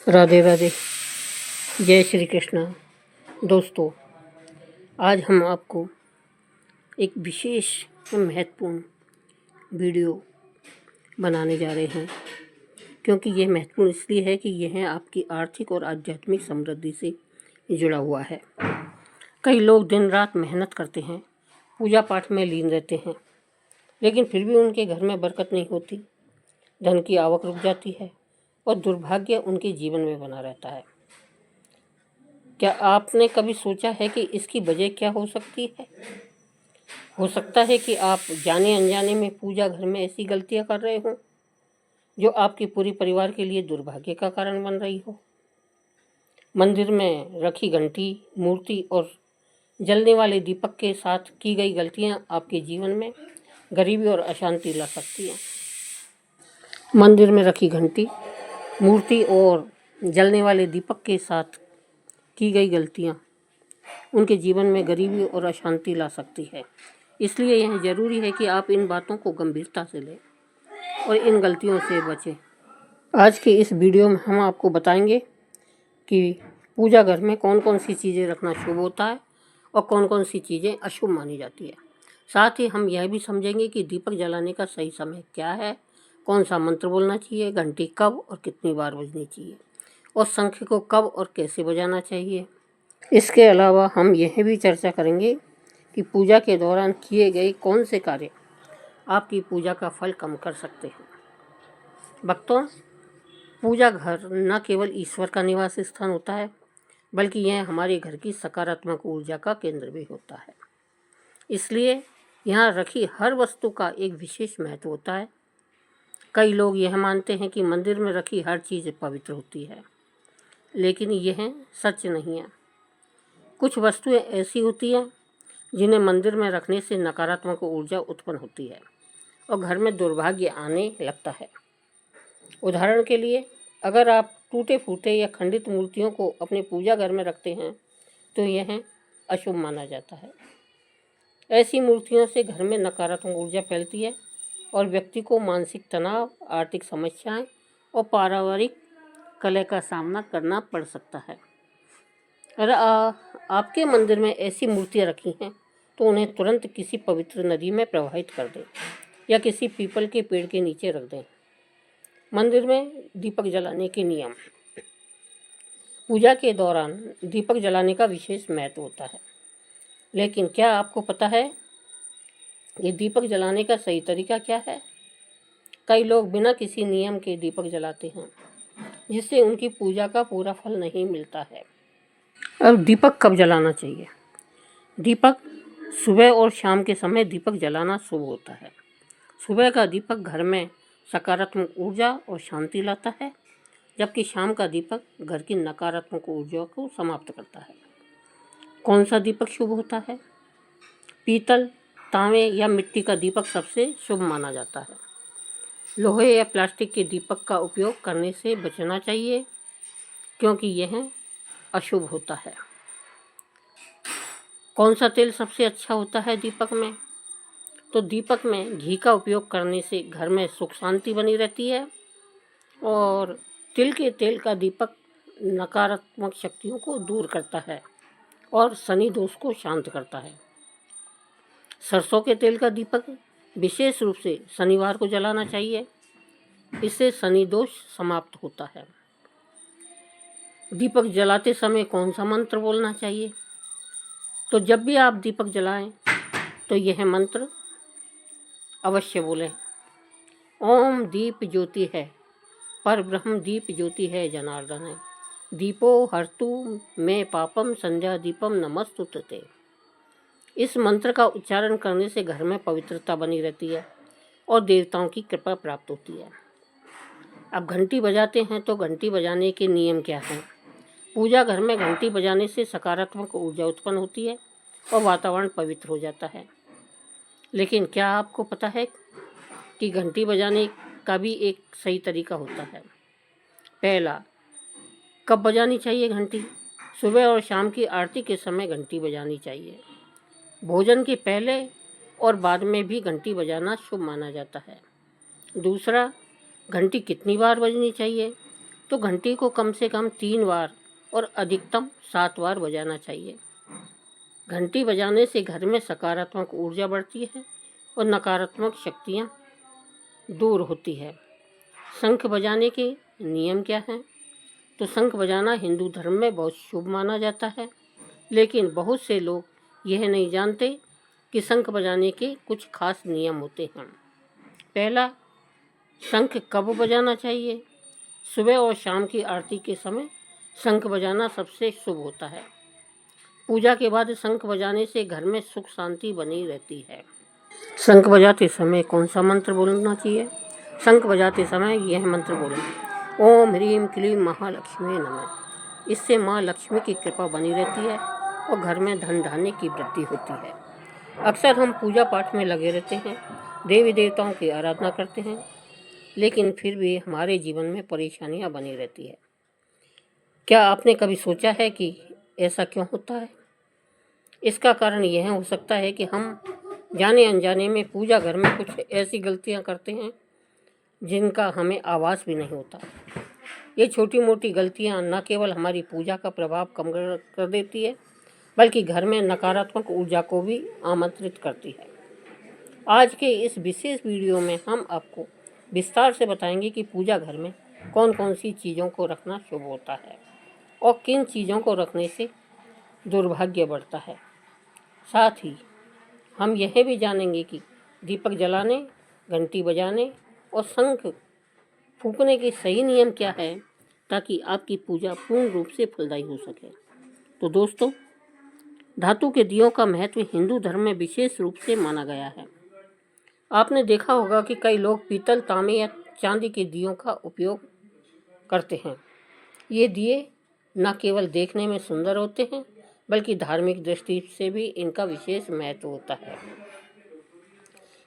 राधे राधे। जय श्री कृष्ण। दोस्तों, आज हम आपको एक विशेष महत्वपूर्ण वीडियो बनाने जा रहे हैं, क्योंकि यह महत्वपूर्ण इसलिए है कि यह आपकी आर्थिक और आध्यात्मिक समृद्धि से जुड़ा हुआ है। कई लोग दिन रात मेहनत करते हैं, पूजा पाठ में लीन रहते हैं, लेकिन फिर भी उनके घर में बरकत नहीं होती, धन की आवक रुक जाती है और दुर्भाग्य उनके जीवन में बना रहता है। क्या आपने कभी सोचा है कि इसकी वजह क्या हो सकती है? हो सकता है कि आप जाने अनजाने में पूजा घर में ऐसी गलतियां कर रहे हो जो आपके पूरे परिवार के लिए दुर्भाग्य का कारण बन रही हो। मंदिर में रखी घंटी, मूर्ति और जलने वाले दीपक के साथ की गई गलतियां आपके जीवन में गरीबी और अशांति ला सकती हैं। मंदिर में रखी घंटी, मूर्ति और जलने वाले दीपक के साथ की गई गलतियां उनके जीवन में गरीबी और अशांति ला सकती है। इसलिए यह जरूरी है कि आप इन बातों को गंभीरता से लें और इन गलतियों से बचें। आज के इस वीडियो में हम आपको बताएंगे कि पूजा घर में कौन कौन सी चीज़ें रखना शुभ होता है और कौन कौन सी चीज़ें अशुभ मानी जाती है। साथ ही हम यह भी समझेंगे कि दीपक जलाने का सही समय क्या है, कौन सा मंत्र बोलना चाहिए, घंटी कब और कितनी बार बजनी चाहिए और शंख को कब और कैसे बजाना चाहिए। इसके अलावा हम यह भी चर्चा करेंगे कि पूजा के दौरान किए गए कौन से कार्य आपकी पूजा का फल कम कर सकते हैं। भक्तों, पूजा घर न केवल ईश्वर का निवास स्थान होता है, बल्कि यह हमारे घर की सकारात्मक ऊर्जा का केंद्र भी होता है। इसलिए यहाँ रखी हर वस्तु का एक विशेष महत्व होता है। कई लोग यह मानते हैं कि मंदिर में रखी हर चीज़ पवित्र होती है, लेकिन यह सच नहीं है। कुछ वस्तुएं ऐसी होती हैं जिन्हें मंदिर में रखने से नकारात्मक ऊर्जा उत्पन्न होती है और घर में दुर्भाग्य आने लगता है। उदाहरण के लिए, अगर आप टूटे फूटे या खंडित मूर्तियों को अपने पूजा घर में रखते हैं तो यह अशुभ माना जाता है। ऐसी मूर्तियों से घर में नकारात्मक ऊर्जा फैलती है और व्यक्ति को मानसिक तनाव, आर्थिक समस्याएं और पारिवारिक कलह का सामना करना पड़ सकता है। अगर आपके मंदिर में ऐसी मूर्तियां रखी हैं तो उन्हें तुरंत किसी पवित्र नदी में प्रवाहित कर दें या किसी पीपल के पेड़ के नीचे रख दें। मंदिर में दीपक जलाने के नियम। पूजा के दौरान दीपक जलाने का विशेष महत्व होता है, लेकिन क्या आपको पता है कि दीपक जलाने का सही तरीका क्या है? कई लोग बिना किसी नियम के दीपक जलाते हैं, जिससे उनकी पूजा का पूरा फल नहीं मिलता है। अब दीपक कब जलाना चाहिए? दीपक सुबह और शाम के समय दीपक जलाना शुभ होता है। सुबह का दीपक घर में सकारात्मक ऊर्जा और शांति लाता है, जबकि शाम का दीपक घर की नकारात्मक ऊर्जा को समाप्त करता है। कौन सा दीपक शुभ होता है? पीतल, तांबे या मिट्टी का दीपक सबसे शुभ माना जाता है। लोहे या प्लास्टिक के दीपक का उपयोग करने से बचना चाहिए, क्योंकि यह अशुभ होता है। कौन सा तेल सबसे अच्छा होता है दीपक में? तो दीपक में घी का उपयोग करने से घर में सुख शांति बनी रहती है और तिल के तेल का दीपक नकारात्मक शक्तियों को दूर करता है और शनि दोष को शांत करता है। सरसों के तेल का दीपक विशेष रूप से शनिवार को जलाना चाहिए, इससे शनि दोष समाप्त होता है। दीपक जलाते समय कौन सा मंत्र बोलना चाहिए? तो जब भी आप दीपक जलाएं तो यह मंत्र अवश्य बोलें। ओम दीप ज्योति है, पर ब्रह्म दीप ज्योति है जनार्दन है, दीपो हर्तु में पापम संध्या दीपम नमस्तुते। इस मंत्र का उच्चारण करने से घर में पवित्रता बनी रहती है और देवताओं की कृपा प्राप्त होती है। अब घंटी बजाते हैं तो घंटी बजाने के नियम क्या हैं? पूजा घर में घंटी बजाने से सकारात्मक ऊर्जा उत्पन्न होती है और वातावरण पवित्र हो जाता है। लेकिन क्या आपको पता है कि घंटी बजाने का भी एक सही तरीका होता है? पहला, कब बजानी चाहिए घंटी? सुबह और शाम की आरती के समय घंटी बजानी चाहिए। भोजन के पहले और बाद में भी घंटी बजाना शुभ माना जाता है। दूसरा, घंटी कितनी बार बजनी चाहिए? तो घंटी को कम से कम 3 बार और अधिकतम 7 बार बजाना चाहिए। घंटी बजाने से घर में सकारात्मक ऊर्जा बढ़ती है और नकारात्मक शक्तियाँ दूर होती है। शंख बजाने के नियम क्या हैं? तो शंख बजाना हिंदू धर्म में बहुत शुभ माना जाता है, लेकिन बहुत से लोग यह नहीं जानते कि शंख बजाने के कुछ खास नियम होते हैं। पहला, शंख कब बजाना चाहिए? सुबह और शाम की आरती के समय शंख बजाना सबसे शुभ होता है। पूजा के बाद शंख बजाने से घर में सुख शांति बनी रहती है। शंख बजाते समय कौन सा मंत्र बोलना चाहिए? शंख बजाते समय यह मंत्र बोलें, ओम ह्रीम क्लीम महालक्ष्मी नमः। इससे माँ लक्ष्मी की कृपा बनी रहती है और घर में धन धान्य की वृद्धि होती है। अक्सर हम पूजा पाठ में लगे रहते हैं, देवी देवताओं की आराधना करते हैं, लेकिन फिर भी हमारे जीवन में परेशानियां बनी रहती है। क्या आपने कभी सोचा है कि ऐसा क्यों होता है? इसका कारण यह हो सकता है कि हम जाने अनजाने में पूजा घर में कुछ ऐसी गलतियां करते हैं जिनका हमें आभास भी नहीं होता। ये छोटी मोटी गलतियां न केवल हमारी पूजा का प्रभाव कम कर देती है, बल्कि घर में नकारात्मक ऊर्जा को भी आमंत्रित करती है। आज के इस विशेष वीडियो में हम आपको विस्तार से बताएंगे कि पूजा घर में कौन कौन सी चीज़ों को रखना शुभ होता है और किन चीज़ों को रखने से दुर्भाग्य बढ़ता है। साथ ही हम यह भी जानेंगे कि दीपक जलाने, घंटी बजाने और शंख फूंकने के सही नियम क्या है, ताकि आपकी पूजा पूर्ण रूप से फलदायी हो सके। तो दोस्तों, धातु के दियों का महत्व हिंदू धर्म में विशेष रूप से माना गया है। आपने देखा होगा कि कई लोग पीतल, तांबे या चांदी के दियों का उपयोग करते हैं। ये दिए न केवल देखने में सुंदर होते हैं, बल्कि धार्मिक दृष्टि से भी इनका विशेष महत्व होता है।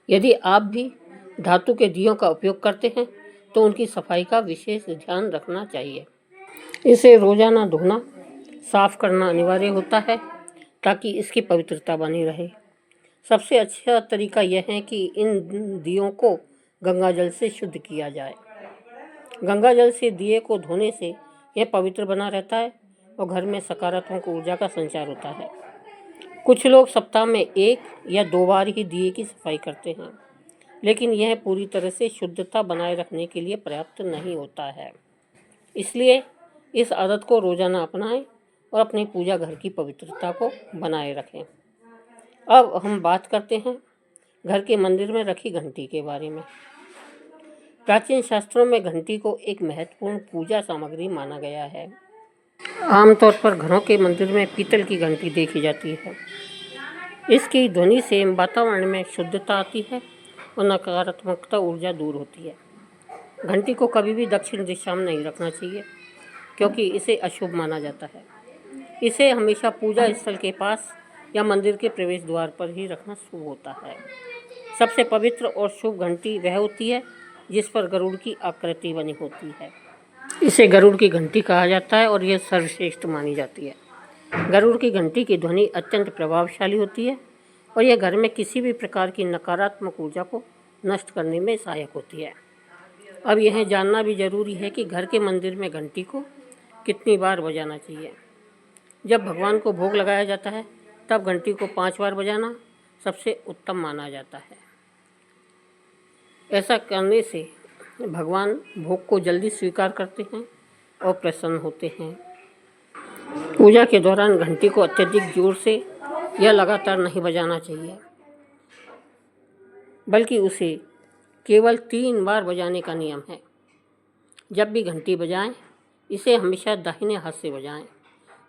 यदि आप भी धातु के दियों का उपयोग करते हैं तो उनकी सफाई का विशेष ध्यान रखना चाहिए। इसे रोजाना धोना, साफ करना अनिवार्य होता है ताकि इसकी पवित्रता बनी रहे। सबसे अच्छा तरीका यह है कि इन दियों को गंगा जल से शुद्ध किया जाए। गंगा जल से दिए को धोने से यह पवित्र बना रहता है और घर में सकारात्मक ऊर्जा का संचार होता है। कुछ लोग सप्ताह में 1 या 2 बार ही दिए की सफाई करते हैं, लेकिन यह पूरी तरह से शुद्धता बनाए रखने के लिए पर्याप्त नहीं होता है। इसलिए इस आदत को रोजाना अपनाएं और अपनी पूजा घर की पवित्रता को बनाए रखें। अब हम बात करते हैं घर के मंदिर में रखी घंटी के बारे में। प्राचीन शास्त्रों में घंटी को एक महत्वपूर्ण पूजा सामग्री माना गया है। आमतौर पर घरों के मंदिर में पीतल की घंटी देखी जाती है। इसकी ध्वनि से वातावरण में शुद्धता आती है और नकारात्मकता ऊर्जा दूर होती है। घंटी को कभी भी दक्षिण दिशा में नहीं रखना चाहिए, क्योंकि इसे अशुभ माना जाता है। इसे हमेशा पूजा स्थल के पास या मंदिर के प्रवेश द्वार पर ही रखना शुभ होता है। सबसे पवित्र और शुभ घंटी वह होती है जिस पर गरुड़ की आकृति बनी होती है। इसे गरुड़ की घंटी कहा जाता है और यह सर्वश्रेष्ठ मानी जाती है। गरुड़ की घंटी की ध्वनि अत्यंत प्रभावशाली होती है और यह घर में किसी भी प्रकार की नकारात्मक ऊर्जा को नष्ट करने में सहायक होती है। अब यह जानना भी जरूरी है कि घर के मंदिर में घंटी को कितनी बार बजाना चाहिए। जब भगवान को भोग लगाया जाता है तब घंटी को 5 बार बजाना सबसे उत्तम माना जाता है। ऐसा करने से भगवान भोग को जल्दी स्वीकार करते हैं और प्रसन्न होते हैं। पूजा के दौरान घंटी को अत्यधिक जोर से या लगातार नहीं बजाना चाहिए, बल्कि उसे केवल 3 बार बजाने का नियम है। जब भी घंटी बजाएं, इसे हमेशा दाहिने हाथ से बजाएं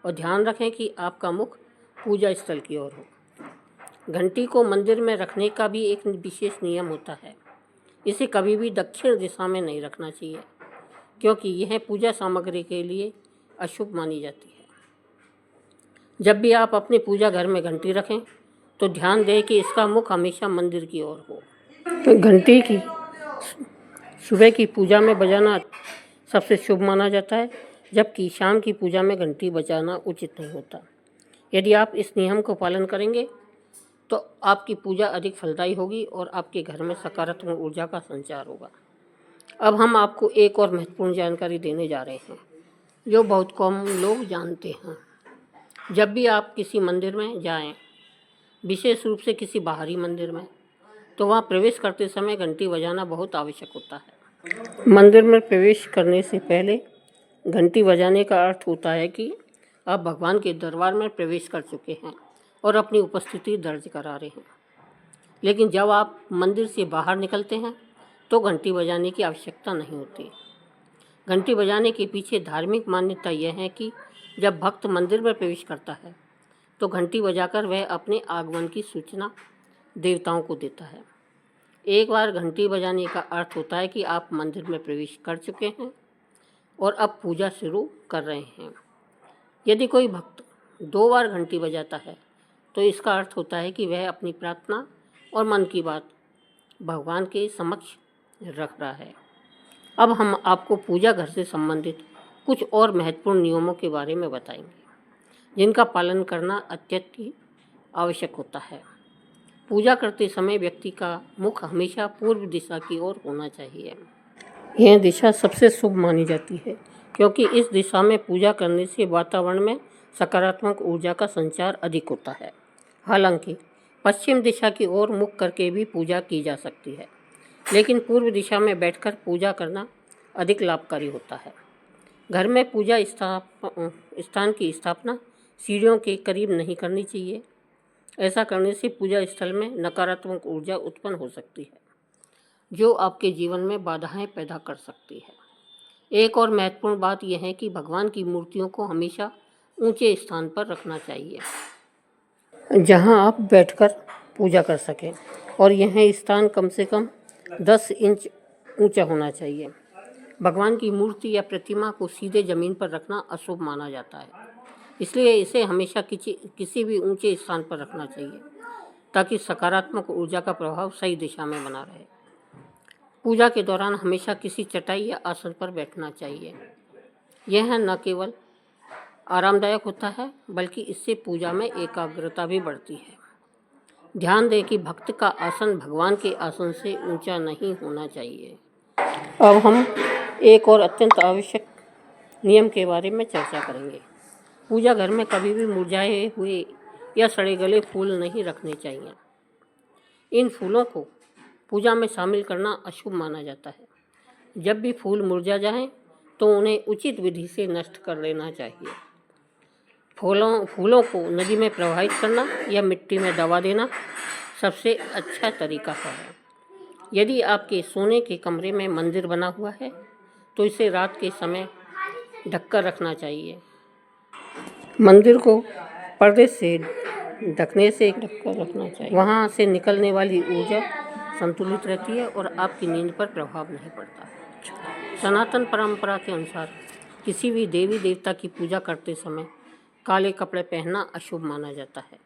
और ध्यान रखें कि आपका मुख पूजा स्थल की ओर हो। घंटी को मंदिर में रखने का भी एक विशेष नियम होता है। इसे कभी भी दक्षिण दिशा में नहीं रखना चाहिए, क्योंकि यह पूजा सामग्री के लिए अशुभ मानी जाती है। जब भी आप अपनी पूजा घर में घंटी रखें तो ध्यान दें कि इसका मुख हमेशा मंदिर की ओर हो। घंटी की सुबह की पूजा में बजाना सबसे शुभ माना जाता है, जबकि शाम की पूजा में घंटी बजाना उचित नहीं होता। यदि आप इस नियम को पालन करेंगे तो आपकी पूजा अधिक फलदायी होगी और आपके घर में सकारात्मक ऊर्जा का संचार होगा। अब हम आपको एक और महत्वपूर्ण जानकारी देने जा रहे हैं जो बहुत कम लोग जानते हैं। जब भी आप किसी मंदिर में जाएं, विशेष रूप से किसी बाहरी मंदिर में, तो वहाँ प्रवेश करते समय घंटी बजाना बहुत आवश्यक होता है। मंदिर में प्रवेश करने से पहले घंटी बजाने का अर्थ होता है कि आप भगवान के दरबार में प्रवेश कर चुके हैं और अपनी उपस्थिति दर्ज करा रहे हैं। लेकिन जब आप मंदिर से बाहर निकलते हैं तो घंटी बजाने की आवश्यकता नहीं होती। घंटी बजाने के पीछे धार्मिक मान्यता यह है कि जब भक्त मंदिर में प्रवेश करता है तो घंटी बजाकर वह अपने आगमन की सूचना देवताओं को देता है। एक बार घंटी बजाने का अर्थ होता है कि आप मंदिर में प्रवेश कर चुके हैं और अब पूजा शुरू कर रहे हैं। यदि कोई भक्त 2 बार घंटी बजाता है तो इसका अर्थ होता है कि वह अपनी प्रार्थना और मन की बात भगवान के समक्ष रख रहा है। अब हम आपको पूजा घर से संबंधित कुछ और महत्वपूर्ण नियमों के बारे में बताएंगे जिनका पालन करना अत्यंत आवश्यक होता है। पूजा करते समय व्यक्ति का मुख हमेशा पूर्व दिशा की ओर होना चाहिए। यह दिशा सबसे शुभ मानी जाती है क्योंकि इस दिशा में पूजा करने से वातावरण में सकारात्मक ऊर्जा का संचार अधिक होता है। हालांकि पश्चिम दिशा की ओर मुख करके भी पूजा की जा सकती है, लेकिन पूर्व दिशा में बैठकर पूजा करना अधिक लाभकारी होता है। घर में पूजा स्थान की स्थापना सीढ़ियों के करीब नहीं करनी चाहिए। ऐसा करने से पूजा स्थल में नकारात्मक ऊर्जा उत्पन्न हो सकती है जो आपके जीवन में बाधाएं पैदा कर सकती है। एक और महत्वपूर्ण बात यह है कि भगवान की मूर्तियों को हमेशा ऊंचे स्थान पर रखना चाहिए जहां आप बैठकर पूजा कर सकें, और यह स्थान कम से कम 10 इंच ऊंचा होना चाहिए। भगवान की मूर्ति या प्रतिमा को सीधे ज़मीन पर रखना अशुभ माना जाता है, इसलिए इसे हमेशा किसी भी ऊंचे स्थान पर रखना चाहिए ताकि सकारात्मक ऊर्जा का प्रभाव सही दिशा में बना रहे। पूजा के दौरान हमेशा किसी चटाई या आसन पर बैठना चाहिए। यह न केवल आरामदायक होता है बल्कि इससे पूजा में एकाग्रता भी बढ़ती है। ध्यान दें कि भक्त का आसन भगवान के आसन से ऊंचा नहीं होना चाहिए। अब हम एक और अत्यंत आवश्यक नियम के बारे में चर्चा करेंगे। पूजा घर में कभी भी मुरझाए हुए या सड़े गले फूल नहीं रखने चाहिए। इन फूलों को पूजा में शामिल करना अशुभ माना जाता है। जब भी फूल मुरझा जाएं तो उन्हें उचित विधि से नष्ट कर लेना चाहिए। फूलों को नदी में प्रवाहित करना या मिट्टी में दबा देना सबसे अच्छा तरीका है। यदि आपके सोने के कमरे में मंदिर बना हुआ है तो इसे रात के समय ढककर रखना चाहिए। मंदिर को पर्दे से ढकने से ढककर रखना चाहिए। वहाँ से निकलने वाली ऊर्जा संतुलित रहती है और आपकी नींद पर प्रभाव नहीं पड़ता। सनातन परंपरा के अनुसार किसी भी देवी देवता की पूजा करते समय काले कपड़े पहनना अशुभ माना जाता है।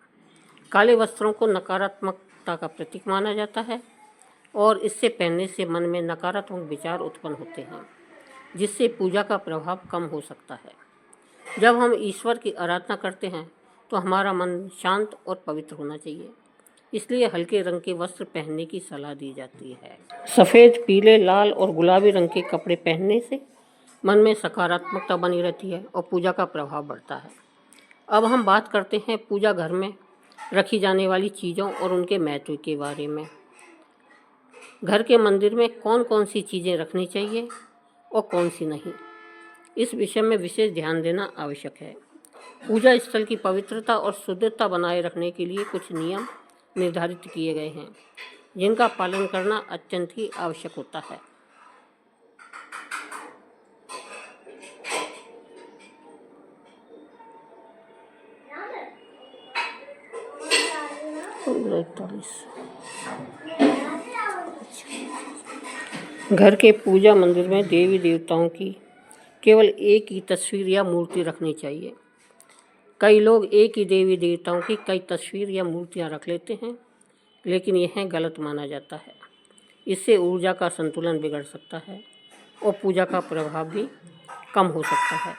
काले वस्त्रों को नकारात्मकता का प्रतीक माना जाता है और इससे पहनने से मन में नकारात्मक विचार उत्पन्न होते हैं, जिससे पूजा का प्रभाव कम हो सकता है। जब हम ईश्वर की आराधना करते हैं तो हमारा मन शांत और पवित्र होना चाहिए, इसलिए हल्के रंग के वस्त्र पहनने की सलाह दी जाती है। सफ़ेद, पीले, लाल और गुलाबी रंग के कपड़े पहनने से मन में सकारात्मकता बनी रहती है और पूजा का प्रभाव बढ़ता है। अब हम बात करते हैं पूजा घर में रखी जाने वाली चीज़ों और उनके महत्व के बारे में। घर के मंदिर में कौन कौन सी चीज़ें रखनी चाहिए और कौन सी नहीं, इस विषय में विशेष ध्यान देना आवश्यक है। पूजा स्थल की पवित्रता और शुद्धता बनाए रखने के लिए कुछ नियम निर्धारित किए गए हैं जिनका पालन करना अत्यंत ही आवश्यक होता है। घर के पूजा मंदिर में देवी देवताओं की केवल एक ही तस्वीर या मूर्ति रखनी चाहिए। कई लोग एक ही देवी देवताओं की कई तस्वीर या मूर्तियां रख लेते हैं, लेकिन यह गलत माना जाता है। इससे ऊर्जा का संतुलन बिगड़ सकता है और पूजा का प्रभाव भी कम हो सकता है।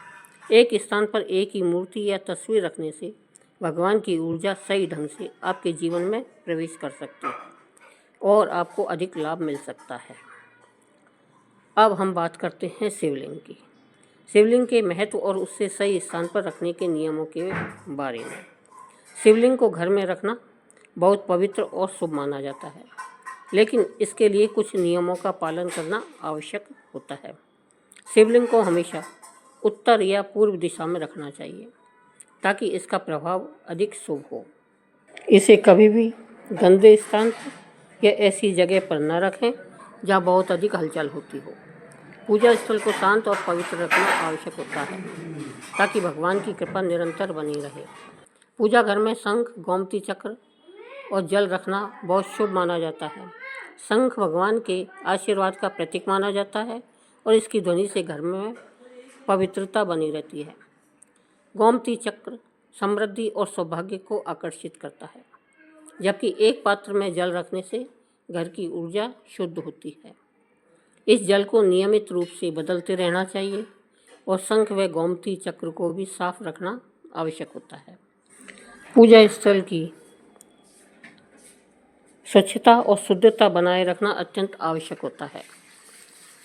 एक स्थान पर एक ही मूर्ति या तस्वीर रखने से भगवान की ऊर्जा सही ढंग से आपके जीवन में प्रवेश कर सकती है और आपको अधिक लाभ मिल सकता है। अब हम बात करते हैं शिवलिंग की। शिवलिंग के महत्व और उससे सही स्थान पर रखने के नियमों के बारे में। शिवलिंग को घर में रखना बहुत पवित्र और शुभ माना जाता है, लेकिन इसके लिए कुछ नियमों का पालन करना आवश्यक होता है। शिवलिंग को हमेशा उत्तर या पूर्व दिशा में रखना चाहिए ताकि इसका प्रभाव अधिक शुभ हो। इसे कभी भी गंदे स्थान पर या ऐसी जगह पर न रखें जहाँ बहुत अधिक हलचल होती हो। पूजा स्थल को शांत और पवित्र रखना आवश्यक होता है ताकि भगवान की कृपा निरंतर बनी रहे। पूजा घर में शंख, गोमती चक्र और जल रखना बहुत शुभ माना जाता है। शंख भगवान के आशीर्वाद का प्रतीक माना जाता है और इसकी ध्वनि से घर में पवित्रता बनी रहती है। गोमती चक्र समृद्धि और सौभाग्य को आकर्षित करता है, जबकि एक पात्र में जल रखने से घर की ऊर्जा शुद्ध होती है। इस जल को नियमित रूप से बदलते रहना चाहिए और शंख व गोमती चक्र को भी साफ रखना आवश्यक होता है। पूजा स्थल की स्वच्छता और शुद्धता बनाए रखना अत्यंत आवश्यक होता है।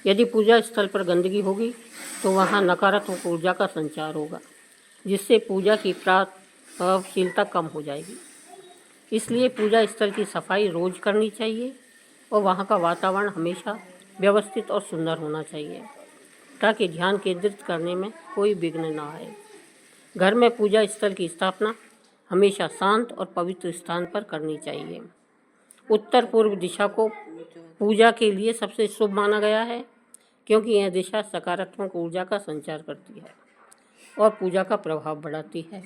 यदि पूजा स्थल पर गंदगी होगी तो वहाँ नकारात्मक ऊर्जा का संचार होगा, जिससे पूजा की प्रभावशीलता कम हो जाएगी। इसलिए पूजा स्थल की सफाई रोज करनी चाहिए और वहाँ का वातावरण हमेशा व्यवस्थित और सुंदर होना चाहिए ताकि ध्यान केंद्रित करने में कोई विघ्न न आए। घर में पूजा स्थल की स्थापना हमेशा शांत और पवित्र स्थान पर करनी चाहिए। उत्तर पूर्व दिशा को पूजा के लिए सबसे शुभ माना गया है, क्योंकि यह दिशा सकारात्मक ऊर्जा का संचार करती है और पूजा का प्रभाव बढ़ाती है।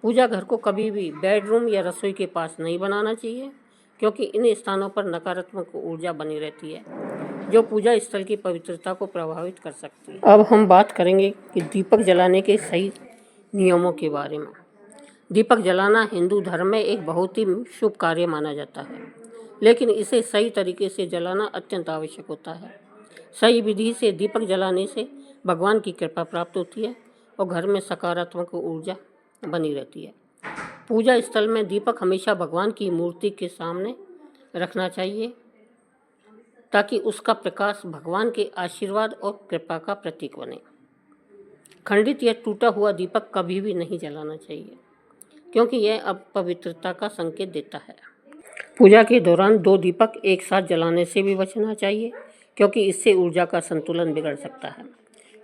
पूजा घर को कभी भी बेडरूम या रसोई के पास नहीं बनाना चाहिए, क्योंकि इन स्थानों पर नकारात्मक ऊर्जा बनी रहती है जो पूजा स्थल की पवित्रता को प्रभावित कर सकती है। अब हम बात करेंगे कि दीपक जलाने के सही नियमों के बारे में। दीपक जलाना हिंदू धर्म में एक बहुत ही शुभ कार्य माना जाता है, लेकिन इसे सही तरीके से जलाना अत्यंत आवश्यक होता है। सही विधि से दीपक जलाने से भगवान की कृपा प्राप्त होती है और घर में सकारात्मक ऊर्जा बनी रहती है। पूजा स्थल में दीपक हमेशा भगवान की मूर्ति के सामने रखना चाहिए ताकि उसका प्रकाश भगवान के आशीर्वाद और कृपा का प्रतीक बने। खंडित या टूटा हुआ दीपक कभी भी नहीं जलाना चाहिए, क्योंकि यह अपवित्रता का संकेत देता है। पूजा के दौरान 2 दीपक एक साथ जलाने से भी बचना चाहिए, क्योंकि इससे ऊर्जा का संतुलन बिगड़ सकता है।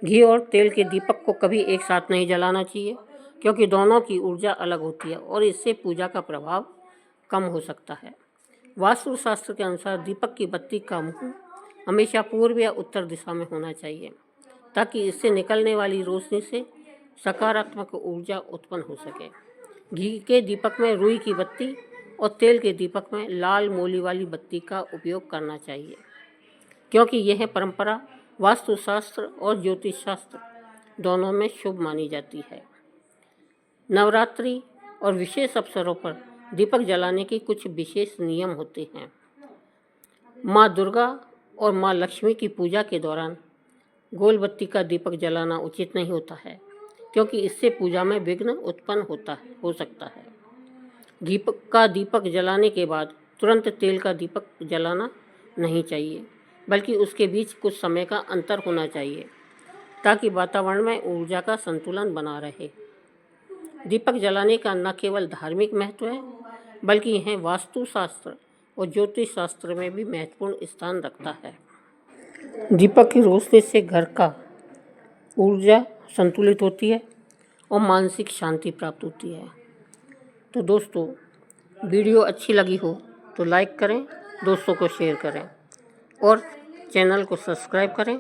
घी और तेल के दीपक को कभी एक साथ नहीं जलाना चाहिए, क्योंकि दोनों की ऊर्जा अलग होती है और इससे पूजा का प्रभाव कम हो सकता है। वास्तुशास्त्र के अनुसार दीपक की बत्ती का मुंह हमेशा पूर्व या उत्तर दिशा में होना चाहिए ताकि इससे निकलने वाली रोशनी से सकारात्मक ऊर्जा उत्पन्न हो सके। घी के दीपक में रुई की बत्ती और तेल के दीपक में लाल मोली वाली बत्ती का उपयोग करना चाहिए, क्योंकि यह परंपरा वास्तुशास्त्र और ज्योतिष शास्त्र दोनों में शुभ मानी जाती है। नवरात्रि और विशेष अवसरों पर दीपक जलाने के कुछ विशेष नियम होते हैं। माँ दुर्गा और माँ लक्ष्मी की पूजा के दौरान गोल बत्ती का दीपक जलाना उचित नहीं होता है, क्योंकि इससे पूजा में विघ्न उत्पन्न हो सकता है। दीपक जलाने के बाद तुरंत तेल का दीपक जलाना नहीं चाहिए, बल्कि उसके बीच कुछ समय का अंतर होना चाहिए ताकि वातावरण में ऊर्जा का संतुलन बना रहे। दीपक जलाने का न केवल धार्मिक महत्व है, बल्कि यह वास्तुशास्त्र और ज्योतिष शास्त्र में भी महत्वपूर्ण स्थान रखता है। दीपक की रोशनी से घर का ऊर्जा संतुलित होती है और मानसिक शांति प्राप्त होती है। तो दोस्तों, वीडियो अच्छी लगी हो तो लाइक करें, दोस्तों को शेयर करें और चैनल को सब्सक्राइब करें।